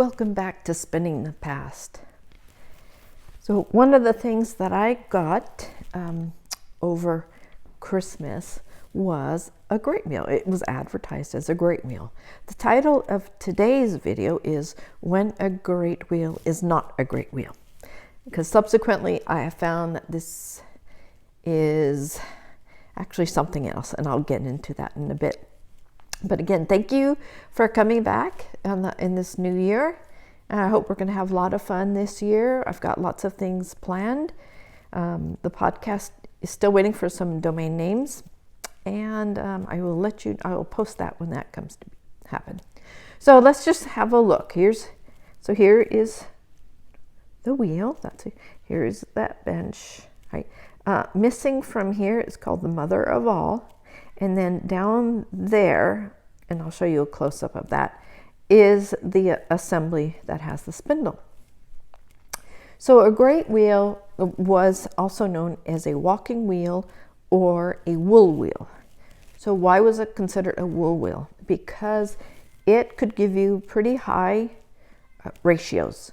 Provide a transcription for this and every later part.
Welcome back to Spinning the Past. So one of the things that I got over Christmas was a great meal. It was advertised as a great meal. The title of today's video is When a Great Wheel is Not a Great Wheel. Because subsequently I have found that this is actually something else, and I'll get into that in a bit. But again, thank you for coming back in this new year. And I hope we're going to have a lot of fun this year. I've got lots of things planned. The podcast is still waiting for some domain names, and I will post that when that comes to happen. So let's just have a look. Here is the wheel. Here's that bench. Right. Missing from here is called the mother of all. And then down there, and I'll show you a close-up of that, is the assembly that has the spindle. So a great wheel was also known as a walking wheel or a wool wheel. So why was it considered a wool wheel? Because it could give you pretty high ratios,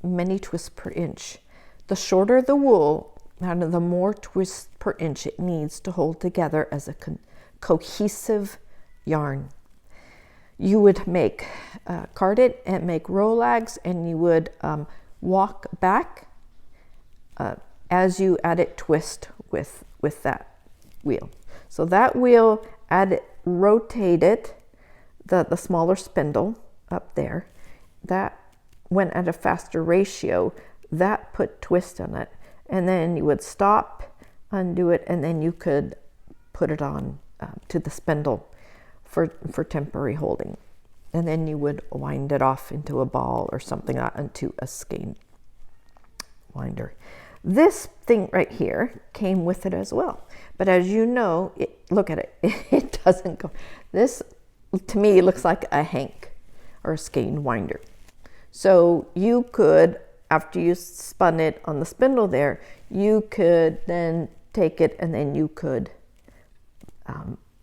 many twists per inch. The shorter the wool, the more twists per inch it needs to hold together as a cohesive yarn. You would card it and make rolags, and you would walk back as you added twist with that wheel. So that wheel rotated the smaller spindle up there. That went at a faster ratio. That put twist on it. And then you would stop, undo it, and then you could put it on to the spindle for temporary holding. And then you would wind it off into a ball or something onto a skein winder. This thing right here came with it as well. But as you know, look at it, it doesn't go. This, to me, looks like a hank or a skein winder. So you could, after you spun it on the spindle there, you could then take it, and then you could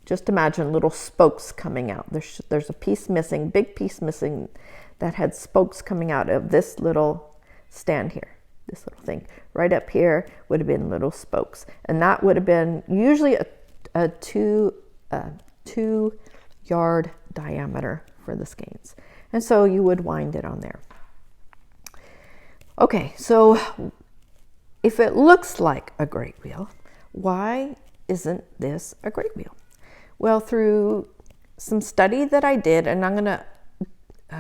just imagine little spokes coming out. There's a piece missing, big piece missing, that had spokes coming out of this little stand here. This little thing right up here would have been little spokes, and that would have been usually a 2 yard diameter for the skeins, and so you would wind it on there. Okay, so if it looks like a great wheel, why isn't this a great wheel? Well, through some study that I did, and I'm going to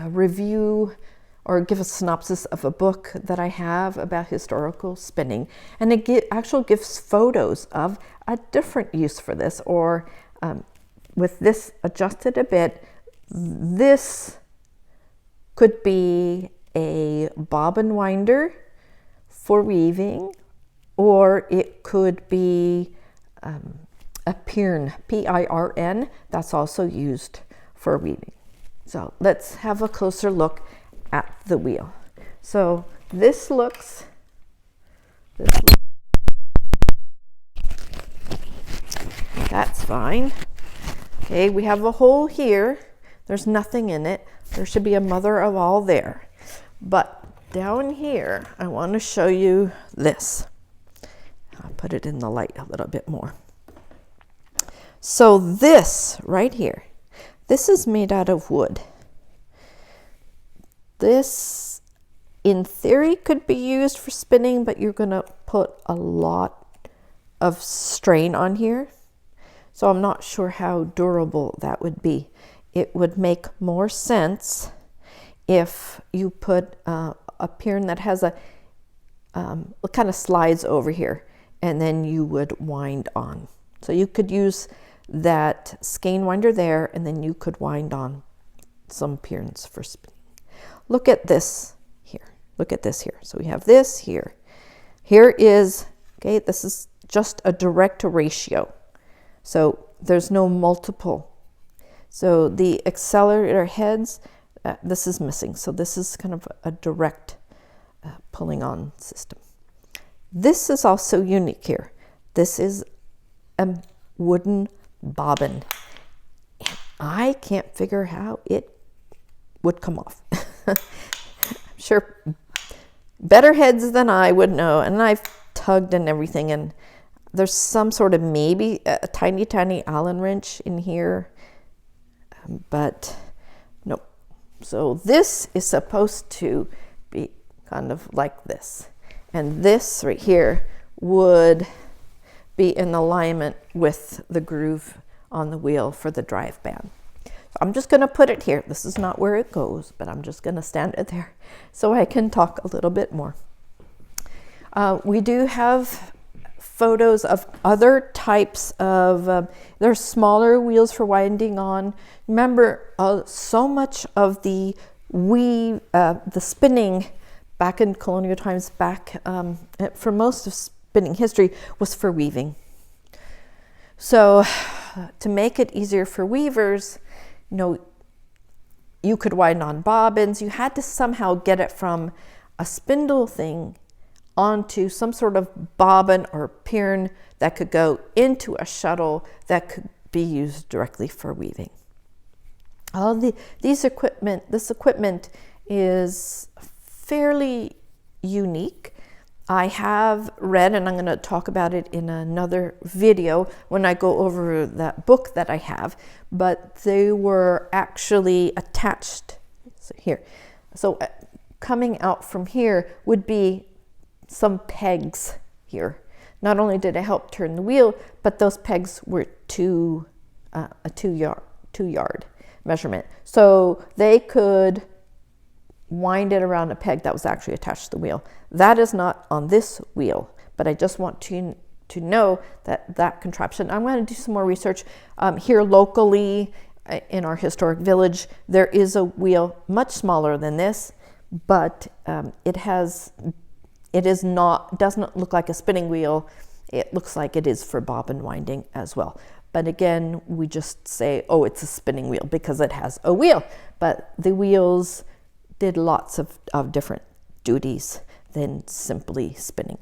review or give a synopsis of a book that I have about historical spinning, and it actually gives photos of a different use for this, or with this adjusted a bit, this could be a bobbin winder for weaving, or it could be a pirn, P-I-R-N, that's also used for weaving. So let's have a closer look at the wheel. So that's fine. Okay, we have a hole here. There's nothing in it. There should be a mother of all there. But down here, I want to show you this. I'll put it in the light a little bit more. So this right here, this is made out of wood. This, in theory, could be used for spinning, but you're going to put a lot of strain on here. So I'm not sure how durable that would be. It would make more sense if you put a pirn that has a kind of slides over here, and then you would wind on. So you could use that skein winder there, and then you could wind on some pirns for spinning. Look at this here. Look at this here. So we have this here. Here is, okay, this is just a direct ratio. So there's no multiple. So the accelerator heads, this is missing. So this is kind of a direct pulling on system. This is also unique here. This is a wooden bobbin. And I can't figure how it would come off. I'm sure better heads than I would know. And I've tugged and everything, and there's some sort of maybe a tiny, tiny Allen wrench in here, but nope. So this is supposed to be kind of like this. And this right here would be in alignment with the groove on the wheel for the drive band. So I'm just going to put it here. This is not where it goes, but I'm just going to stand it there so I can talk a little bit more. We do have photos of other types of, there's smaller wheels for winding on. Remember, so much of the spinning back in colonial times, for most of spinning history, was for weaving. So to make it easier for weavers, you could wind on bobbins. You had to somehow get it from a spindle thing onto some sort of bobbin or pirn that could go into a shuttle that could be used directly for weaving. This equipment is fairly unique. I have read, and I'm going to talk about it in another video when I go over that book that I have, but they were actually attached here. So coming out from here would be some pegs here. Not only did it help turn the wheel, but those pegs were a two yard measurement. So they could wind it around a peg that was actually attached to the wheel. That is not on this wheel, but I just want to know that contraption. I'm going to do some more research here locally in our historic village. There is a wheel much smaller than this, but it doesn't look like a spinning wheel. It looks like it is for bobbin winding as well. But again, we just say, oh, it's a spinning wheel because it has a wheel. But the wheels did lots of different duties than simply spinning.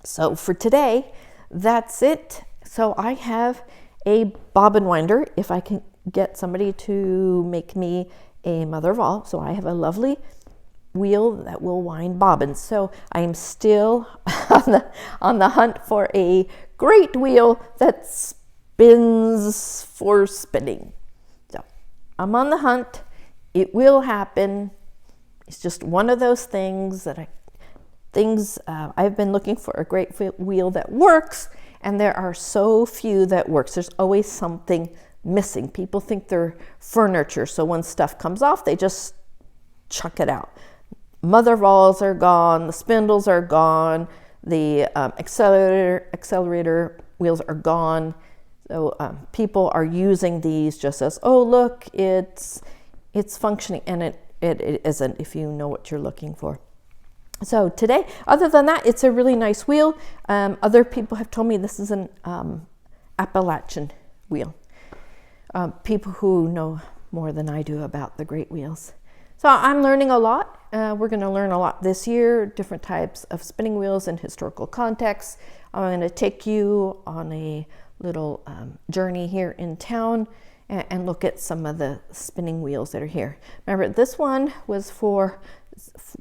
So for today, that's it. So I have a bobbin winder, if I can get somebody to make me a mother of all. So I have a lovely wheel that will wind bobbins. So I am still on the hunt for a great wheel that spins for spinning. So I'm on the hunt. It will happen. It's just one of those things that I've been looking for a great wheel that works, and there are so few that works. There's always something missing. People think they're furniture, so when stuff comes off, they just chuck it out. Mother balls are gone, the spindles are gone, the accelerator wheels are gone. So people are using these just as, oh look, it's functioning, and it isn't if you know what you're looking for. So today, other than that, it's a really nice wheel. Other people have told me this is an Appalachian wheel. People who know more than I do about the great wheels. So I'm learning a lot. We're going to learn a lot this year, different types of spinning wheels in historical contexts. I'm going to take you on a little journey here in town and look at some of the spinning wheels that are here. Remember, this one was for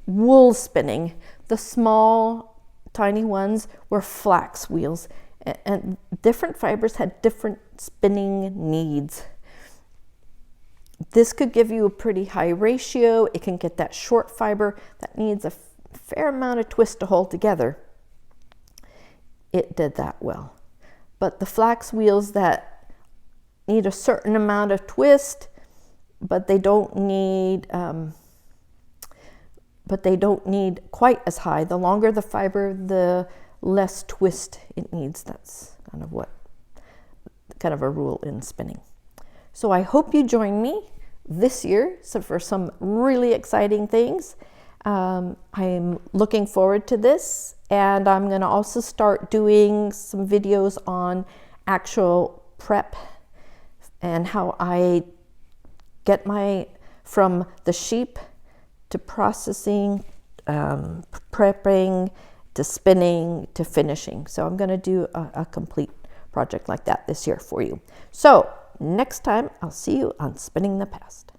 wool spinning. The small, tiny ones were flax wheels, and different fibers had different spinning needs. This could give you a pretty high ratio. It can get that short fiber that needs a fair amount of twist to hold together. It did that well. But the flax wheels that need a certain amount of twist, but they don't need quite as high. The longer the fiber, the less twist it needs. That's kind of a rule in spinning. So I hope you join me this year for some really exciting things. I'm looking forward to this, and I'm going to also start doing some videos on actual prep and how I get from the sheep to processing, prepping, to spinning, to finishing. So I'm going to do a complete project like that this year for you. So next time, I'll see you on Spinning the Past.